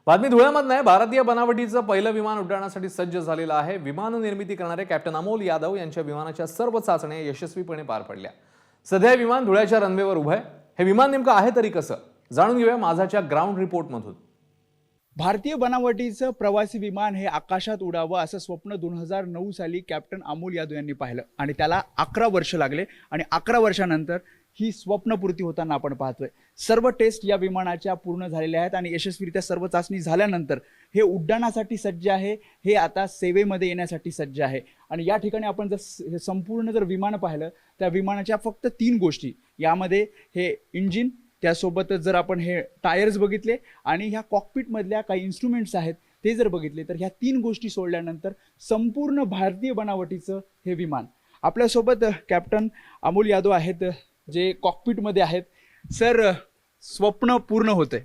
बातमी धुळ्यामधून आहे. भारतीय बनावटीचं पहिलं विमान उड्डाणासाठी सज्ज झालेलं आहे. विमान निर्मिती करणारे कॅप्टन अमोल यादव यांच्या विमानाच्या सर्व चाचण्या यशस्वीपणे पार पडल्या. सध्या हे विमान धुळ्याच्या रनवेवर उभं आहे. हे विमान नेमकं आहे तरी कसं, जाणून घेऊया माझाच्या ग्राउंड रिपोर्टमधून. भारतीय बनावटीचं प्रवासी विमान हे आकाशात उडावं असं स्वप्न 2009 साली कॅप्टन अमोल यादव यांनी पाहिलं आणि त्याला 11 वर्ष लागले आणि 11 वर्षानंतर ही स्वप्नपूर्ती होताना आपण पाहतोय. सर्व टेस्ट या विमानाच्या पूर्ण झालेल्या आहेत आणि यशस्वीरित्या सर्व चाचणी झाल्यानंतर हे उड्डाणासाठी सज्ज आहे. हे आता सेवेमध्ये येण्यासाठी सज्ज आहे आणि या ठिकाणी आपण जर संपूर्ण विमान पाहिलं त्या विमानाच्या फक्त 3 गोष्टी यामध्ये हे इंजिन, त्यासोबतच जर आपण हे टायर्स बघितले आणि ह्या कॉकपिटमधल्या काही इन्स्ट्रुमेंट्स आहेत ते जर बघितले तर ह्या 3 गोष्टी सोडल्यानंतर संपूर्ण भारतीय बनावटीचं हे विमान. आपल्यासोबत कॅप्टन अमोल यादव आहेत जे कॉकपिटमध्ये आहेत. सर, स्वप्न पूर्ण होतंय?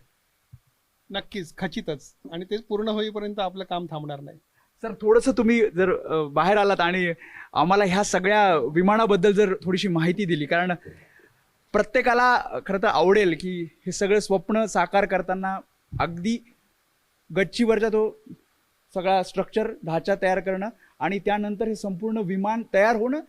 नक्कीच, खचितच, आणि ते पूर्ण होईपर्यंत आपलं काम थांबणार नाही. सर, थोडंसं तुम्ही जर बाहेर आलात आणि आम्हाला ह्या सगळ्या विमानाबद्दल जर थोडीशी माहिती दिली, कारण प्रत्येकाला खरं तर आवडेल की हे सगळं स्वप्न साकार करताना अगदी गच्चीवरचा तो सगळा स्ट्रक्चर ढाचा तयार करणं आणि त्यानंतर हे संपूर्ण विमान तयार होणं,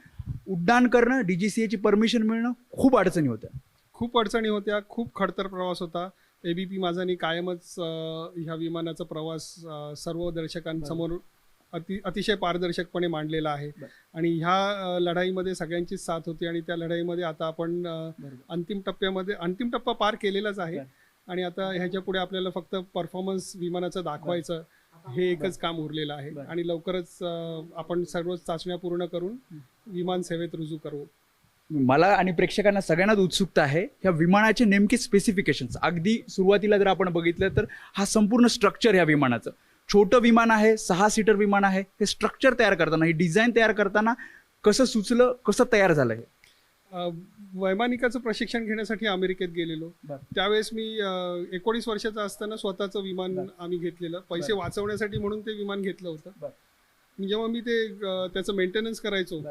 उड्डाण करणं, DGCA ची परमिशन मिळणं, खूप अडचणी होत्या. खूप अडचणी होत्या, खूप खडतर प्रवास होता. ABP माझानी कायमच ह्या विमानाचा प्रवास सर्व दर्शकांसमोर अतिशय पारदर्शकपणे मांडलेला आहे आणि ह्या लढाईमध्ये सगळ्यांचीच साथ होती आणि त्या लढाईमध्ये आता आपण अंतिम टप्पा पार केलेलाच आहे आणि आता ह्याच्या पुढे आपल्याला फक्त परफॉर्मन्स विमानाचं दाखवायचं हे एकच काम उरलेलं आहे आणि लवकरच आपण सर्व चाचण्या पूर्ण करून विमान सेवेत रुजू करू. मला आणि प्रेक्षकांना सगळ्यांनाच उत्सुकता आहे ह्या विमानाचे नेमके स्पेसिफिकेशन्स. अगदी सुरुवातीला जर आपण बघितलं तर हा संपूर्ण स्ट्रक्चर ह्या विमानाचं, छोटं विमान आहे, 6 सीटर विमान आहे. हे स्ट्रक्चर तयार करताना, ही डिझाईन तयार करताना कसं सुचलं, कसं तयार झालं हे? वैमानिकाचं प्रशिक्षण घेण्यासाठी अमेरिकेत गेलेलो. त्यावेळेस मी 19 वर्षाचा असताना स्वतःचं विमान आम्ही घेतलेलं, पैसे वाचवण्यासाठी म्हणून ते विमान घेतलं होतं. जेव्हा मी ते त्याचं मेंटेनन्स करायचो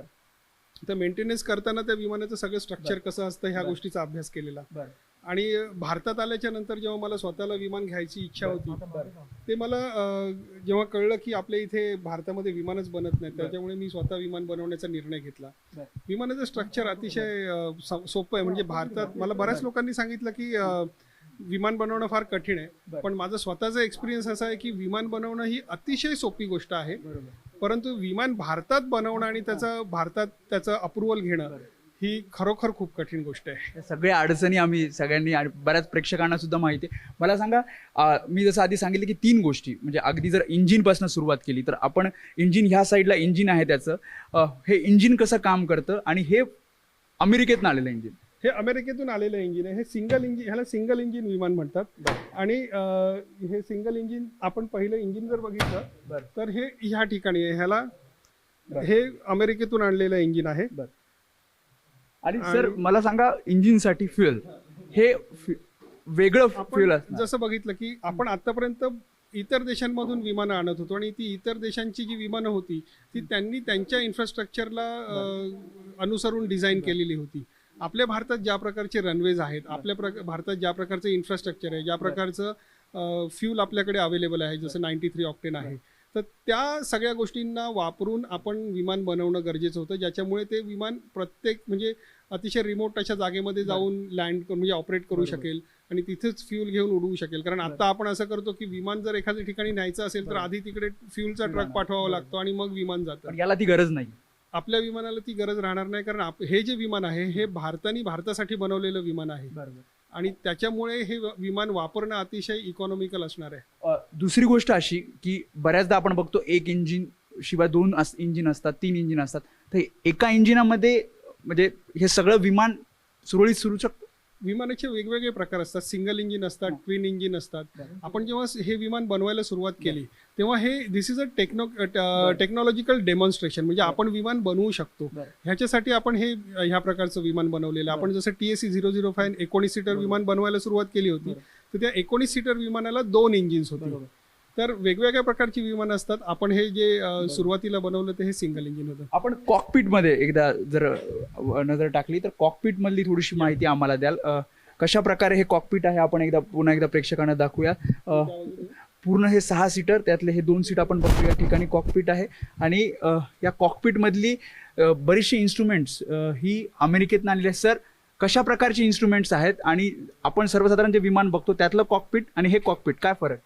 तर मेंटेनन्स करताना त्या विमानाचं सगळं स्ट्रक्चर कसं असतं ह्या गोष्टीचा अभ्यास केलेला आणि भारतात आल्याच्या नंतर जेव्हा मला स्वतःला विमान घ्यायची इच्छा होती ते मला जेव्हा कळलं की आपल्या इथे भारतामध्ये विमानच बनत नाही, त्याच्यामुळे मी स्वतः विमान बनवण्याचा निर्णय घेतला. विमानाचं स्ट्रक्चर अतिशय सोपं आहे. म्हणजे भारतात मला बऱ्याच लोकांनी सांगितलं की विमान बनवणं फार कठीण आहे, पण माझा स्वतःचा एक्सपिरियन्स असा आहे की विमान बनवणं ही अतिशय सोपी गोष्ट आहे, परंतु विमान भारतात बनवणं आणि त्याचं अप्रुव्हल घेणं ही खरोखर खूप कठीण गोष्ट आहे. सगळ्या अडचणी आम्ही सगळ्यांनी आणि बऱ्याच प्रेक्षकांना सुद्धा माहिती आहे. मला सांगा, मी जसं आधी सांगितलं की 3 गोष्टी, म्हणजे अगदी जर इंजिनपासून सुरुवात केली तर आपण इंजिन, ह्या साईडला इंजिन आहे त्याचं, हे इंजिन कसं काम करतं आणि हे अमेरिकेतून आलेलं इंजिन. हे अमेरिकेतून आलेलं इंजिन आहे. हे सिंगल इंजिन, ह्याला सिंगल इंजिन विमान म्हणतात आणि हे सिंगल इंजिन, आपण पहिलं इंजिन जर बघितलं तर हे ह्या ठिकाणी आहे. ह्याला हे अमेरिकेतून आणलेलं इंजिन आहे. आणि सर, मला सांगा, इंजिनसाठी फ्युएल हे वेगळं फ्युएल असतं. जसं बघितलं की आपण आतापर्यंत इतर देशांमधून विमानं आणत होतो आणि ती इतर देशांची जी विमानं होती ती त्यांनी त्यांच्या इन्फ्रास्ट्रक्चरला अनुसरून डिझाईन केलेली होती. आपल्या भारतात ज्या प्रकारचे रनवेज आहेत, आपल्या भारतात ज्या प्रकारचं इन्फ्रास्ट्रक्चर आहे, ज्या प्रकारचं फ्यूल आपल्याकडे अवेलेबल आहे, जसं 93 ऑक्टेन आहे, तर त्या सगळ्या गोष्टींना वापरून आपण विमान बनवणं गरजेचं होतं, ज्याच्यामुळे ते विमान म्हणजे अतिशय रिमोट अशा जागेमध्ये जाऊन लँड म्हणजे ऑपरेट करू शकेल आणि तिथेच फ्यूल घेऊन उडवू शकेल. कारण आता आपण असं करतो की विमान जर एखाद्या ठिकाणी न्यायचं असेल तर आधी तिकडे फ्यूलचा ट्रक पाठवावा लागतो आणि मग विमान जातं. याला ती गरज नाही. आपल्या विमानाला ती गरज राहणार नाही, कारण हे जे विमान आहे हे भारतासाठी बनवलेलं विमान आहे आणि त्याच्यामुळे हे विमान वापरणं अतिशय इकॉनॉमिकल असणार आहे. दुसरी गोष्ट अशी की बऱ्याचदा आपण बघतो एक इंजिन शिवाय 2 इंजिन असतात, 3 इंजिन असतात, तर एका इंजिनामध्ये म्हणजे हे सगळं विमान सुरळीत सुरू शकतं. विमानाचे वेगवेगळे प्रकार असतात. सिंगल इंजिन असतात, ट्विन इंजिन असतात. आपण जेव्हा हे विमान बनवायला सुरुवात केली तेव्हा दिस इज अ टेक्नॉलॉजिकल डेमॉन्स्ट्रेशन, म्हणजे आपण विमान बनवू शकतो ह्याच्यासाठी आपण ह्या प्रकारचं विमान बनवलेलं. आपण जसं TSE 005 19 सीटर विमान बनवायला सुरुवात केली होती तर त्या 19 सीटर विमानाला 2 इंजिन्स होते. तर वेगवेगळ्या प्रकारची विमानं असतात. आपण हे जे सुरुवातीला बनवलं ते हे सिंगल इंजिन होतं. आपण कॉकपिटमध्ये एकदा जर नजर टाकली तर कॉकपिट मधली थोडीशी माहिती आम्हाला द्याल? कशा प्रकारे हे कॉकपिट आहे आपण पुन्हा एकदा प्रेक्षकांना दाखवूया. पूर्ण हे 6 सीटर, त्यातले हे 2 सीट आपण बघतो. या ठिकाणी कॉकपिट आहे आणि या कॉकपिटमधली बरीचशी इन्स्ट्रुमेंट्स ही अमेरिकेतून आलेली आहेत. सर, कशा प्रकारचे इन्स्ट्रुमेंट्स आहेत आणि आपण सर्वसाधारण जे विमान बघतो त्यातलं कॉकपिट आणि हे कॉकपिट काय फरक?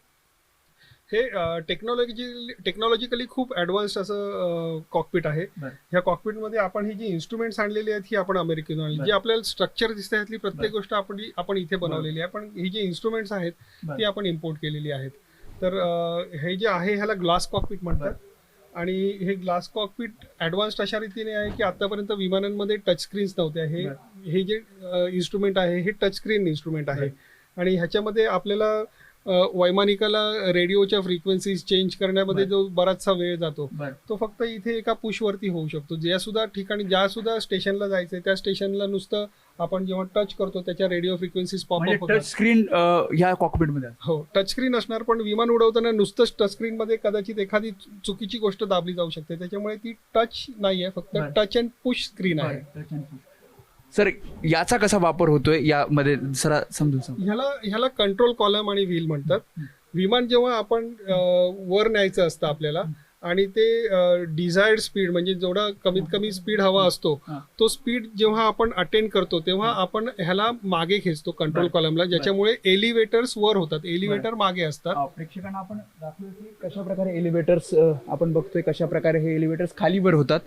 हे टेक्नॉलॉजिकली खूप ॲडव्हान्स्ड असं कॉकपिट आहे. ह्या कॉकपिटमध्ये आपण ही जी इन्स्ट्रुमेंट्स आणलेली आहेत ही आपण अमेरिकेतून आणली. जी आपल्याला स्ट्रक्चर दिसते यातली प्रत्येक गोष्ट आपण इथे बनवलेली आहे, पण ही जी इन्स्ट्रुमेंट्स आहेत ती आपण इम्पोर्ट केलेली आहेत. तर हे जे आहे ह्याला ग्लास कॉकपिट म्हणतात आणि हे ग्लास कॉकपिट ॲडव्हान्स्ड अशा रीतीने आहे की आतापर्यंत विमानांमध्ये टच स्क्रीन्स नव्हत्या. हे जे इन्स्ट्रुमेंट आहे हे टच स्क्रीन इन्स्ट्रुमेंट आहे आणि ह्याच्यामध्ये आपल्याला वैमानिकाला रेडिओच्या फ्रिक्वेन्सीज चेंज करण्यामध्ये जो बराचसा वेळ जातो तो फक्त इथे एका पुशवरती होऊ शकतो. ज्या सुद्धा ठिकाणी ज्या सुद्धा स्टेशनला जायचंय त्या स्टेशनला नुसतं आपण जेव्हा टच करतो त्याच्या रेडिओ फ्रिक्वेन्सीज पॉपअप होतात. टच स्क्रीन ह्या कॉकपिटमध्ये? हो, टच स्क्रीन असणार, पण विमान उडवताना नुसतंच टच स्क्रीन मध्ये कदाचित एखादी चुकीची गोष्ट दाबली जाऊ शकते. त्याच्यामुळे ती टच नाहीये, फक्त टच अँड पुश स्क्रीन आहे. सर, याचा कसा वापर होतोय यामध्ये जरा समजून? ह्याला कंट्रोल कॉलम आणि व्हील म्हणतात. विमान जेव्हा आपण वर न्यायचं असतं आपल्याला आणि ते डिझायर्ड स्पीड म्हणजे जेवढा कमीत कमी स्पीड हवा असतो तो स्पीड जेव्हा आपण अटेंड करतो तेव्हा आपण ह्याला मागे खेचतो कंट्रोल कॉलमला, ज्याच्यामुळे एलिव्हेटर्स वर होतात, एलिव्हेटर मागे असतात. प्रेक्षकांना आपण दाखवतो की कशा प्रकारे एलिव्हेटर्स आपण बघतोय, कशा प्रकारे हे एलिव्हेटर्स खाली वर होतात.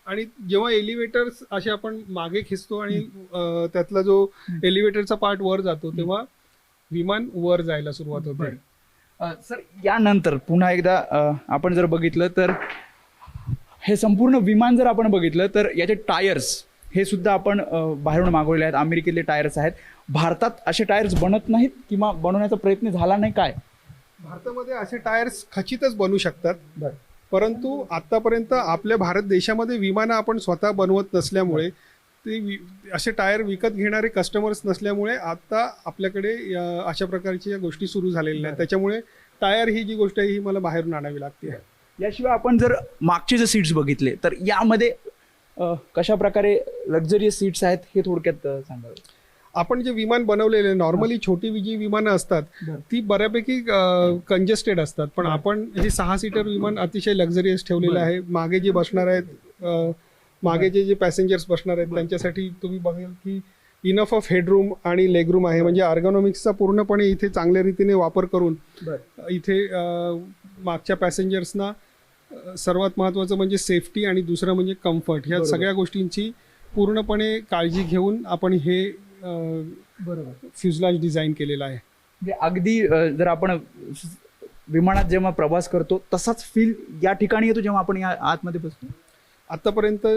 आणि जेव्हा एलिव्हेटर्स असे आपण मागे खेचतो आणि त्यातला जो एलिव्हेटरचा पार्ट वर जातो तेव्हा विमान वर जायला सुरुवात होते. सर, यानंतर पुन्हा एकदा आपण जर बघितलं तर हे संपूर्ण विमान जर आपण बघितलं तर याचे टायर्स हे सुद्धा आपण बाहेरून मागवलेले आहेत. अमेरिकेतले टायर्स आहेत. भारतात असे टायर्स बनत नाहीत किंवा बनवण्याचा प्रयत्न झाला नाही काय? भारतामध्ये असे टायर्स खचितच बनू शकतात, परंतु आतापर्यंत आपल्या भारत देशामध्ये विमानं आपण स्वतः बनवत नसल्यामुळे ते असे टायर विकत घेणारे कस्टमर्स नसल्यामुळे आता आपल्याकडे अशा प्रकारच्या गोष्टी सुरू झालेल्या आहेत. त्याच्यामुळे टायर ही जी गोष्ट आहे ही मला बाहेरून आणावी लागते. याशिवाय आपण जर मागचे जे सीट्स बघितले तर यामध्ये कशा प्रकारे लक्झरियस सीट्स आहेत हे थोडक्यात सांगावे. आपण जे विमान बनवलेले नॉर्मली छोटी जी विमानं असतात ती बऱ्यापैकी कंजेस्टेड असतात, पण आपण हे 6 सीटर विमान अतिशय लक्झरियस ठेवलेलं आहे. मागे जे बसणार आहेत, मागे जे पॅसेंजर्स बसणार आहेत त्यांच्यासाठी तुम्ही बघाल की इनफ ऑफ हेडरूम आणि लेगरूम आहे. म्हणजे अर्गोनॉमिक्सचा पूर्णपणे इथे चांगल्या रीतीने वापर करून इथे मागच्या पॅसेंजर्सना सर्वात महत्त्वाचं म्हणजे सेफ्टी आणि दुसरं म्हणजे कम्फर्ट, ह्या सगळ्या गोष्टींची पूर्णपणे काळजी घेऊन आपण हे फ्युजलाज डिझाईन केलेला आहे. म्हणजे अगदी जर आपण विमानात जेव्हा प्रवास करतो तसाच फील या ठिकाणी येतो जेव्हा आपण या आतमध्ये बसतो. आतापर्यंत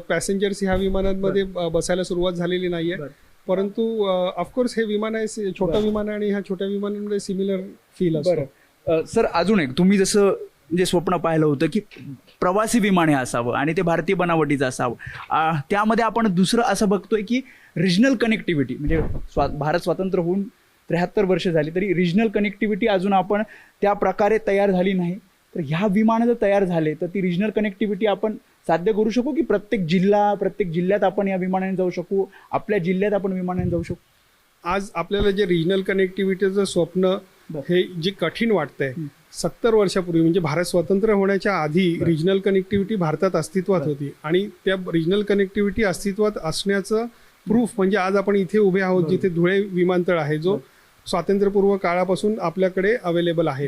पॅसेंजर्स ह्या विमानांमध्ये बसायला सुरुवात झालेली नाहीये, परंतु ऑफकोर्स हे विमान आहे छोटं विमान आहे आणि ह्या छोट्या विमानांमध्ये सिमिलर फील असतं. सर, अजून एक तुम्ही जसं जे स्वप्न पाहिलं होतं की प्रवासी विमान हे असावं आणि ते भारतीय बनावटीचं असावं, त्यामध्ये आपण दुसरं असं बघतोय की रिजनल कनेक्टिव्हिटी म्हणजे भारत स्वतंत्र होऊन 73 वर्ष झाली तरी रिजनल कनेक्टिव्हिटी अजून आपण त्या प्रकारे तयार झाली नाही. तर ह्या विमानं जर तयार झाले तर ती रिजनल कनेक्टिव्हिटी आपण साध्य करू शकू की प्रत्येक जिल्ह्यात आपण या विमानाने जाऊ शकू, आपल्या जिल्ह्यात आपण विमानाने जाऊ शकू? आज आपल्याला जे रिजनल कनेक्टिव्हिटीचं स्वप्न हे जे कठीण वाटतंय, 70 वर्षापूर्वी म्हणजे भारत स्वतंत्र होण्याच्या आधी रिजनल कनेक्टिव्हिटी भारतात अस्तित्वात होती आणि त्या रिजनल कनेक्टिव्हिटी अस्तित्वात असण्याचं प्रूफ म्हणजे आज आपण इथे उभे आहोत जिथे धुळे विमानतळ आहे जो स्वातंत्र्यपूर्व काळापासून आपल्याकडे अवेलेबल आहे.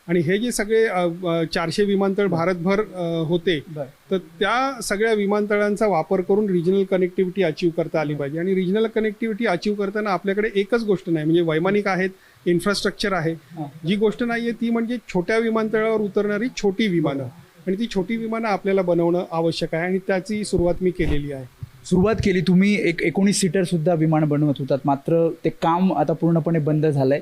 आणि हे जे सगळे 400 विमानतळ भारतभर होते तर त्या सगळ्या विमानतळांचा वापर करून रिजनल कनेक्टिव्हिटी अचीव्ह करता आली पाहिजे. आणि रिजनल कनेक्टिव्हिटी अचीव्ह करताना आपल्याकडे एकच गोष्ट नाही म्हणजे वैमानिक आहेत, इन्फ्रास्ट्रक्चर आहे. जी गोष्ट नाहीये ती म्हणजे छोट्या विमानतळावर उतरणारी छोटी विमानं, आणि ती छोटी विमानं आपल्याला बनवणं आवश्यक आहे आणि त्याची सुरुवात मी केलेली आहे. सुरुवात केली तुम्ही, 19 सीटर सुद्धा विमान बनवत होतात, मात्र ते काम आता पूर्णपणे बंद झालंय.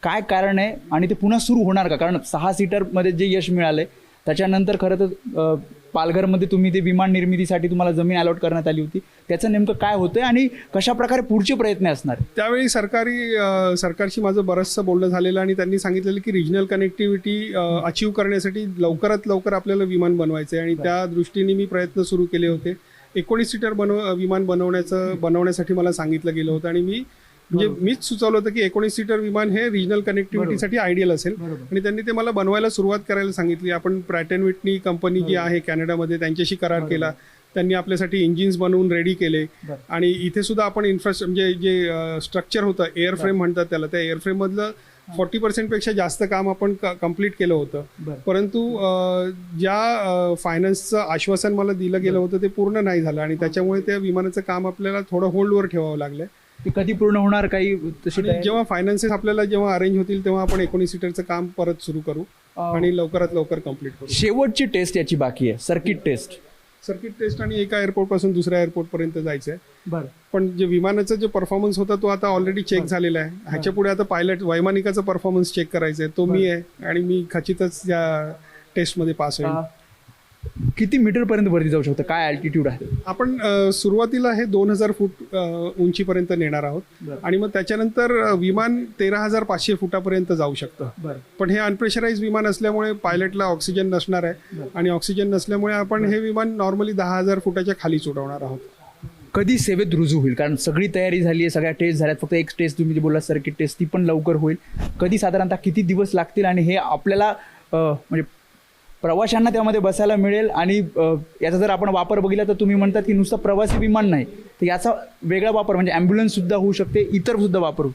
काय कारण आहे आणि ते पुन्हा सुरू होणार का? कारण 6 सीटरमध्ये जे यश मिळालंय त्याच्यानंतर खरं तर पालघरमध्ये तुम्ही ते विमान निर्मितीसाठी तुम्हाला जमीन अलॉट करण्यात आली होती, त्याचं नेमकं काय होतंय आणि कशा प्रकारे पुढचे प्रयत्न असणार? त्यावेळी सरकारशी माझं बरंचसं बोलणं झालेलं आणि त्यांनी सांगितलेलं की रिजनल कनेक्टिव्हिटी अचीव्ह करण्यासाठी लवकरात लवकर आपल्याला विमान बनवायचं आहे आणि त्या दृष्टीने मी प्रयत्न सुरू केले होते. 19 सीटर विमान बनवण्यासाठी मला सांगितलं गेलं होतं आणि मी म्हणजे मीच सुचवलं होतं की 19 सीटर विमान हे रिजनल कनेक्टिव्हिटीसाठी आयडियल असेल आणि त्यांनी ते मला बनवायला सुरुवात करायला सांगितली. आपण प्रॅट अँड विटनी कंपनी जी आहे कॅनडामध्ये त्यांच्याशी करार केला. त्यांनी आपल्यासाठी इंजिन्स बनवून रेडी केले आणि इथे सुद्धा आपण म्हणजे जे स्ट्रक्चर होतं एअरफ्रेम म्हणतात त्याला, त्या एअरफ्रेममधलं 40% पेक्षा जास्त काम आपण कम्प्लीट केलं होतं. परंतु ज्या फायनान्सचं आश्वासन मला दिलं गेलं होतं ते पूर्ण नाही झालं आणि त्याच्यामुळे त्या विमानाचं काम आपल्याला थोडं होल्डवर ठेवावं लागलंय. ते कधी पूर्ण होणार काही तशी आणि जेव्हा फायनान्सेस आपल्याला जेव्हा अरेंज होतील तेव्हा आपण 19 सीटरचं काम परत सुरू करू आणि लवकरात लवकर कम्प्लीट करू. शेवटची टेस्ट याची बाकी आहे, सर्किट टेस्ट आणि एका एअरपोर्ट पासून दुसऱ्या एअरपोर्ट पर्यंत जायचंय. बरं. पण जे विमानाचा जो परफॉर्मन्स होता तो आता ऑलरेडी चेक झालेला आहे. ह्याच्या पुढे आता पायलट वैमानिकाचा परफॉर्मन्स चेक करायचा आहे, तो मी आहे आणि मी खचितच या टेस्टमध्ये पास होईल. किती मीटर पर्यंत वरती जाऊ शकतं, काय अल्टिट्यूड आहे? आपण सुरुवातीला हे 2000 फूट उंचीपर्यंत नेणार आहोत आणि मग त्याच्यानंतर विमान 13,500 फुटापर्यंत जाऊ शकतं. पण हे अनप्रेशराइज विमान असल्यामुळे पायलटला ऑक्सिजन नसणार आहे आणि ऑक्सिजन नसल्यामुळे आपण हे विमान नॉर्मली 10,000 फुटाच्या खाली उडवणार आहोत. कधी सेवेत रुजू होईल? कारण सगळी तयारी झाली आहे, सगळ्या टेस्ट झाल्यात, फक्त एक टेस्ट तुम्ही जे बोलला सर्किट टेस्ट ती पण लवकर होईल. कधी साधारणतः किती दिवस लागतील आणि हे आपल्याला म्हणजे प्रवाशांना त्यामध्ये बसायला मिळेल? आणि याचा जर आपण वापर बघितला तर तुम्ही म्हणतात की नुसतं प्रवासी विमान नाही तर याचा वेगळा वापर म्हणजे ॲम्ब्युलन्स सुद्धा होऊ शकते, इतर सुद्धा वापर होऊ.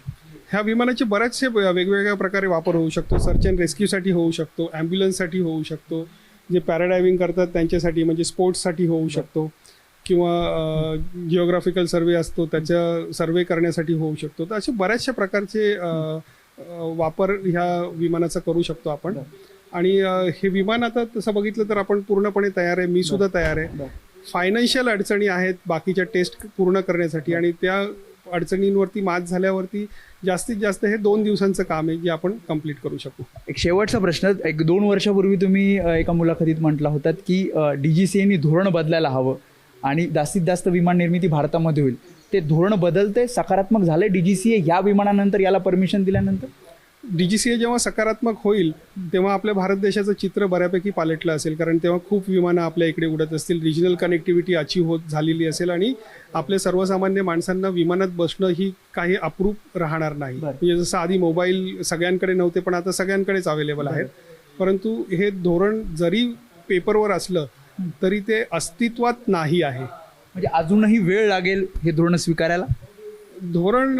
ह्या विमानाचे बरेचसे वेगवेगळ्या प्रकारे वापर होऊ शकतो. सर्च अँड रेस्क्यूसाठी होऊ शकतो, ॲम्ब्युलन्ससाठी होऊ शकतो, जे पॅराडायव्हिंग करतात त्यांच्यासाठी म्हणजे स्पोर्ट्ससाठी होऊ शकतो किंवा जिओग्राफिकल सर्वे असतो त्याच्या सर्वे करण्यासाठी होऊ शकतो. तर असे बऱ्याचशा प्रकारचे वापर ह्या विमानाचा करू शकतो आपण. आणि हे विमान आता तसं बघितलं तर आपण पूर्णपणे तयार आहे, मी सुद्धा तयार आहे. फायनान्शियल अडचणी आहेत बाकीच्या टेस्ट पूर्ण करण्यासाठी आणि त्या अडचणींवरती मात झाल्यावरती जास्तीत जास्त हे 2 दिवसांचं काम आहे जे आपण कंप्लीट करू शकू. एक शेवटचा प्रश्न, 1-2 वर्षापूर्वी तुम्ही एका मुलाखतीत म्हटला होतात की DGCAने धोरण बदलायला हवं आणि जास्तीत जास्त विमान निर्मिती भारतामध्ये होईल. ते धोरण बदलते, सकारात्मक झालंय DGCA ह्या विमानानंतर, याला परमिशन दिल्यानंतर? DGCA जेव्हा सकारात्मक होईल तेव्हा आपल्या भारत देशाचं चित्र बऱ्यापैकी पालटलं असेल, कारण तेव्हा खूप विमानं आपल्या इकडे उडत असतील, रिजनल कनेक्टिव्हिटी अचीव होत झालेली असेल आणि आपल्या सर्वसामान्य माणसांना विमानात बसणं ही काही अप्रूप राहणार नाही. म्हणजे जसं आधी मोबाईल सगळ्यांकडे नव्हते पण आता सगळ्यांकडेच अवेलेबल आहेत. परंतु हे धोरण जरी पेपरवर असलं तरी ते अस्तित्वात नाही आहे. म्हणजे अजूनही वेळ लागेल हे धोरण स्वीकारायला? धोरण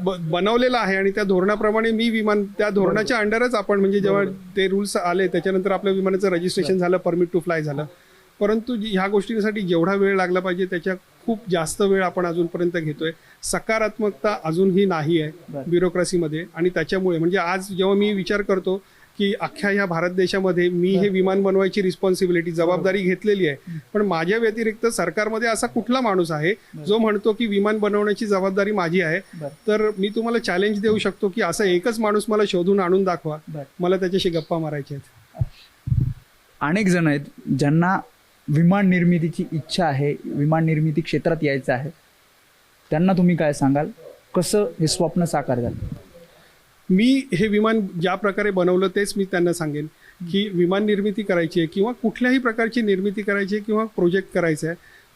बनवलेलं आहे आणि त्या धोरणाप्रमाणे मी विमान त्या धोरणाच्या अंडरच आपण म्हणजे जेव्हा ते रूल्स आले त्याच्यानंतर आपल्या विमानाचं रजिस्ट्रेशन झालं, परमिट टू फ्लाय झालं. परंतु ह्या गोष्टींसाठी जेवढा वेळ लागला पाहिजे त्याच्या खूप जास्त वेळ आपण अजूनपर्यंत घेतोय. सकारात्मकता अजूनही नाही आहे ब्युरोक्रसीमध्ये आणि त्याच्यामुळे म्हणजे आज जेव्हा मी विचार करतो की अख्ख्या ह्या भारत देशामध्ये मी हे विमान बनवायची रिस्पॉन्सिबिलिटी जबाबदारी घेतलेली आहे, पण माझ्या व्यतिरिक्त सरकारमध्ये असा कुठला माणूस आहे जो म्हणतो की विमान बनवण्याची जबाबद्दारी माझी आहे? तर मी तुम्हाला चॅलेंज देऊ शकतो की असा एकच माणूस मला शोधून आणून दाखवा, मला त्याच्याशी गप्पा मारायच्या आहेत. अनेक जण आहेत ज्यांना विमान निर्मितीची इच्छा आहे, विमान निर्मिती क्षेत्रात यायचं आहे, त्यांना तुम्ही काय सांगाल? कसं हे स्वप्न साकार झालं? मी हे विमान ज्या प्रकारे बनवलं तेच मी त्यांना सांगेन की विमान निर्मिती करायची आहे किंवा कुठल्याही प्रकारची निर्मिती करायची आहे किंवा प्रोजेक्ट करायचा आहे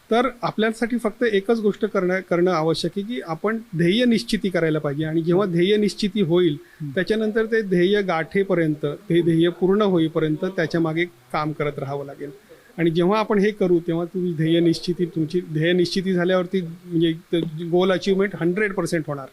तर आपल्यासाठी फक्त एकच गोष्ट करणं आवश्यक आहे की आपण ध्येय निश्चिती करायला पाहिजे. आणि जेव्हा ध्येय निश्चिती होईल त्याच्यानंतर ते ध्येय गाठेपर्यंत, ते ध्येय पूर्ण होईपर्यंत त्याच्या मागे काम करत राहावं लागेल. आणि जेव्हा आपण हे करू तेव्हा तुमची ध्येय निश्चिती झाल्यावरती म्हणजे गोल अचीवमेंट 100% होणार.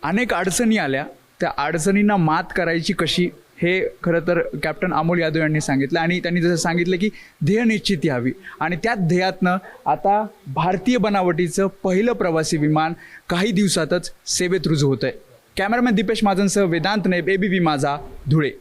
अनेक अडचणी आल्या, त्या अडचणींना मात करायची कशी हे खरं तर कॅप्टन अमोल यादव यांनी सांगितलं. आणि त्यांनी जसं सांगितलं की ध्येय निश्चिती हवी आणि त्याच ध्येयातनं आता भारतीय बनावटीचं पहिलं प्रवासी विमान काही दिवसातच सेवेत रुजू होतं आहे. कॅमेरामॅन दीपेश महाजनसह वेदांत नेब, ABP माझा, धुळे.